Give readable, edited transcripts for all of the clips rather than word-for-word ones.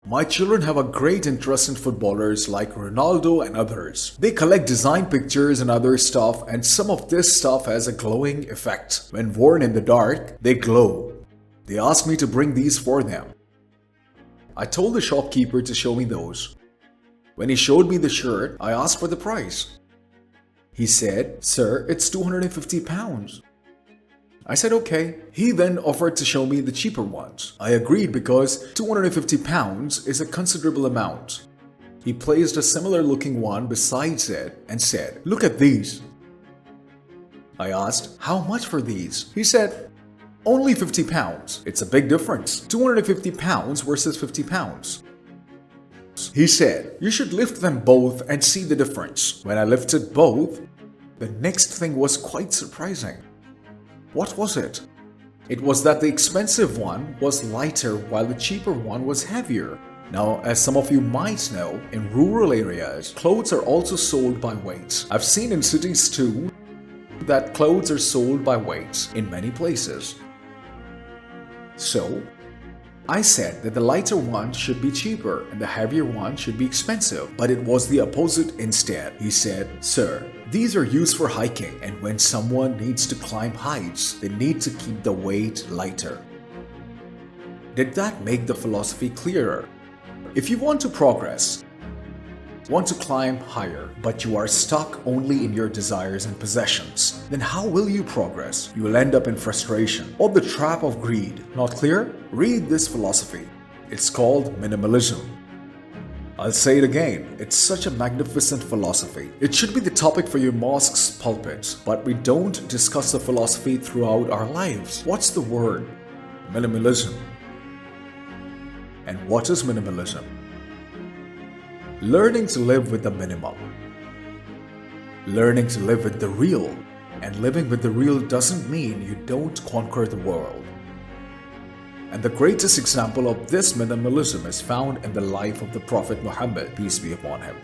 My children have a great interest in footballers like Ronaldo and others. They collect design pictures and other stuff, and some of this stuff has a glowing effect. When worn in the dark, they glow. They asked me to bring these for them. I told the shopkeeper to show me those. When he showed me the shirt, I asked for the price. He said, "Sir, it's £250. I said okay. He then offered to show me the cheaper ones. I agreed because £250 is a considerable amount. He placed a similar looking one besides it and said, "Look at these." I asked, "How much for these?" He said, "Only £50. It's a big difference. £250 versus £50. He said, "You should lift them both and see the difference." When I lifted both, the next thing was quite surprising. What was it? It was that the expensive one was lighter while the cheaper one was heavier. Now, as some of you might know, in rural areas, clothes are also sold by weight. I've seen in cities too that clothes are sold by weights in many places. So, I said that the lighter one should be cheaper and the heavier one should be expensive, but it was the opposite instead. He said, "Sir, these are used for hiking, and when someone needs to climb heights, they need to keep the weight lighter." Did that make the philosophy clearer? If you want to progress, want to climb higher, but you are stuck only in your desires and possessions, then how will you progress? You will end up in frustration or the trap of greed. Not clear? Read this philosophy. It's called minimalism. I'll say it again, it's such a magnificent philosophy. It should be the topic for your mosque's pulpit, but we don't discuss the philosophy throughout our lives. What's the word? Minimalism. And what is minimalism? Learning to live with the minimal. Learning to live with the real. And living with the real doesn't mean you don't conquer the world. And the greatest example of this minimalism is found in the life of the Prophet Muhammad, peace be upon him.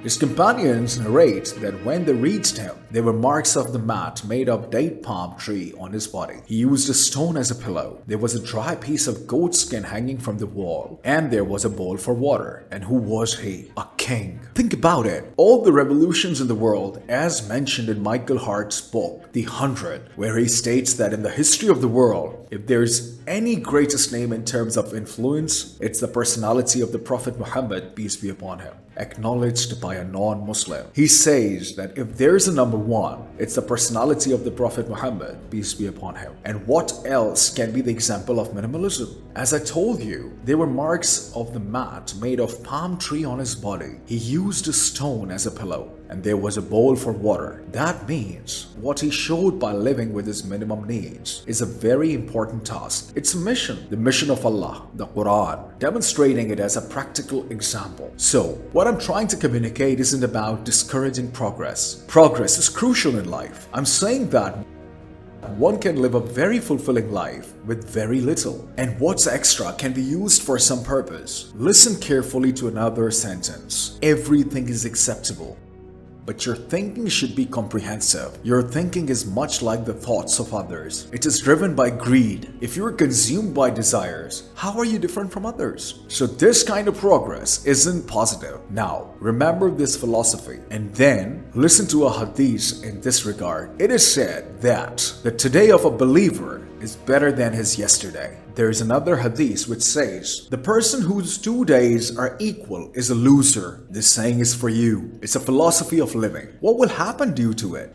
His companions narrate that when they reached him, there were marks of the mat made of date palm tree on his body. He used a stone as a pillow. There was a dry piece of goat skin hanging from the wall, and there was a bowl for water. And who was he? A king. Think about it. All the revolutions in the world, as mentioned in Michael Hart's book, The 100, where he states that in the history of the world, if there's any greatest name in terms of influence, it's the personality of the Prophet Muhammad, peace be upon him, acknowledged by a non-Muslim. He says that if there's a number one, it's the personality of the Prophet Muhammad, peace be upon him. And what else can be the example of minimalism? As I told you, there were marks of the mat made of palm tree on his body. He used a stone as a pillow, and there was a bowl for water. That means what he showed by living with his minimum needs is a very important task. It's a mission, the mission of Allah, the Quran, demonstrating it as a practical example. So, what I'm trying to communicate isn't about discouraging progress. Progress is crucial in life. I'm saying that one can live a very fulfilling life with very little, and what's extra can be used for some purpose. Listen carefully to another sentence. Everything is acceptable, but your thinking should be comprehensive. Your thinking is much like the thoughts of others. It is driven by greed. If you are consumed by desires, how are you different from others? So this kind of progress isn't positive. Now, remember this philosophy and then listen to a hadith in this regard. It is said that the today of a believer is better than his yesterday. There is another hadith which says, the person whose 2 days are equal is a loser. This saying is for you. It's a philosophy of living. What will happen due to it?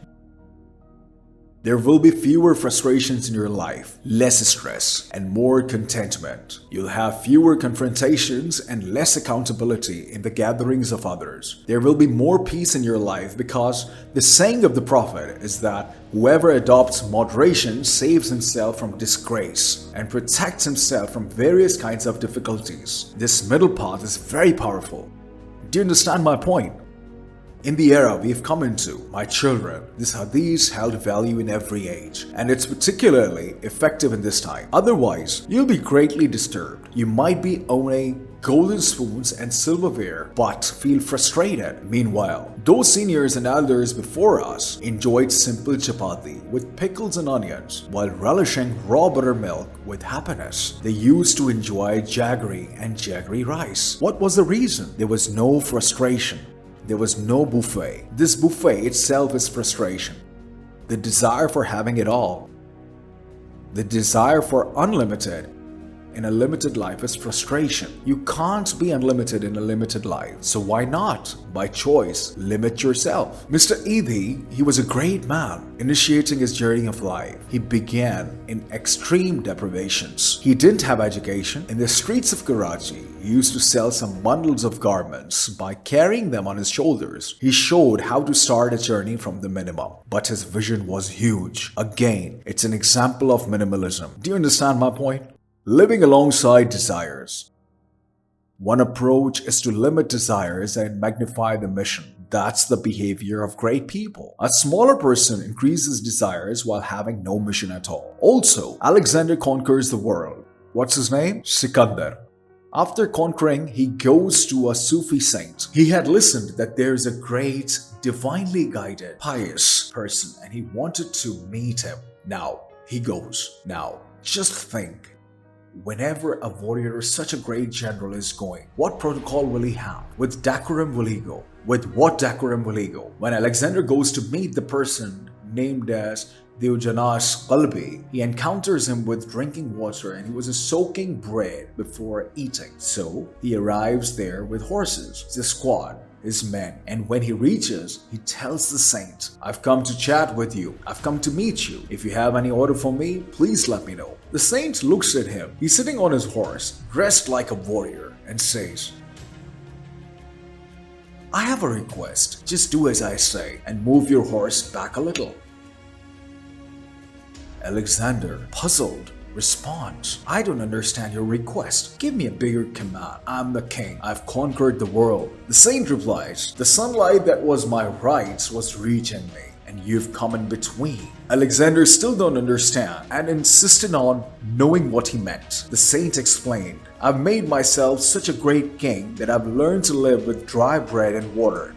There will be fewer frustrations in your life, less stress, and more contentment. You'll have fewer confrontations and less accountability in the gatherings of others. There will be more peace in your life because the saying of the Prophet is that whoever adopts moderation saves himself from disgrace and protects himself from various kinds of difficulties. This middle path is very powerful. Do you understand my point? In the era we've come into, my children, this hadith held value in every age, and it's particularly effective in this time. Otherwise, you'll be greatly disturbed. You might be owning golden spoons and silverware, but feel frustrated. Meanwhile, those seniors and elders before us enjoyed simple chapati with pickles and onions while relishing raw buttermilk with happiness. They used to enjoy jaggery and jaggery rice. What was the reason? There was no frustration. There was no buffet. This buffet itself is frustration. The desire for having it all. The desire for unlimited in a limited life is frustration. You can't be unlimited in a limited life. So why not, by choice, limit yourself? Mr. Edhi, he was a great man. Initiating his journey of life, he began in extreme deprivations. He didn't have education. In the streets of Karachi, he used to sell some bundles of garments. By carrying them on his shoulders, he showed how to start a journey from the minimum. But his vision was huge. Again, it's an example of minimalism. Do you understand my point? Living alongside desires. One approach is to limit desires and magnify the mission. That's the behavior of great people. A smaller person increases desires while having no mission at all. Also, Alexander conquers the world. What's his name? Sikandar. After conquering, he goes to a Sufi saint. He had listened that there is a great, divinely guided, pious person and he wanted to meet him. Now, he goes. Now, just think. Whenever a warrior, such a great general, is going, what protocol will he have? With decorum will he go? With what decorum will he go? When Alexander goes to meet the person named as Diogenes Qalbi, he encounters him with drinking water and he was soaking bread before eating. So he arrives there with horses, his squad, his men, and when he reaches, he tells the saint, I've come to chat with you. I've come to meet you. If you have any order for me, please let me know. The saint looks at him. He's sitting on his horse, dressed like a warrior, and says, I have a request. Just do as I say and move your horse back a little. Alexander, puzzled, responds, I don't understand your request. Give me a bigger command. I'm the king. I've conquered the world. The saint replies, the sunlight that was my rights was reaching me, and you've come in between. Alexander still don't understand and insisted on knowing what he meant. The saint explained, I've made myself such a great king that I've learned to live with dry bread and water.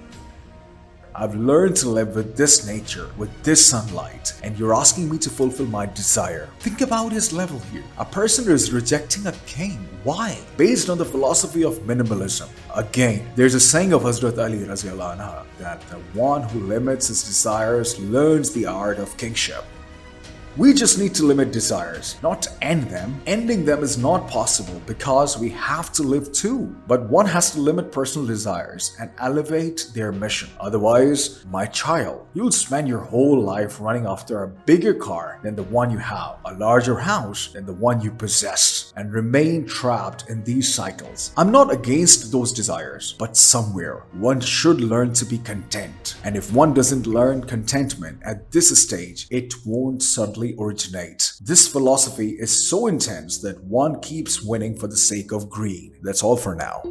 I've learned to live with this nature, with this sunlight, and you're asking me to fulfill my desire. Think about his level here. A person is rejecting a king. Why? Based on the philosophy of minimalism. Again, there's a saying of Hazrat Ali Raziyallahu anha that the one who limits his desires learns the art of kingship. We just need to limit desires, not to end them. Ending them is not possible because we have to live too. But one has to limit personal desires and elevate their mission. Otherwise, my child, you'll spend your whole life running after a bigger car than the one you have, a larger house than the one you possess, and remain trapped in these cycles. I'm not against those desires, but somewhere one should learn to be content. And if one doesn't learn contentment at this stage, it won't suddenly originate. This philosophy is so intense that one keeps winning for the sake of greed. That's all for now.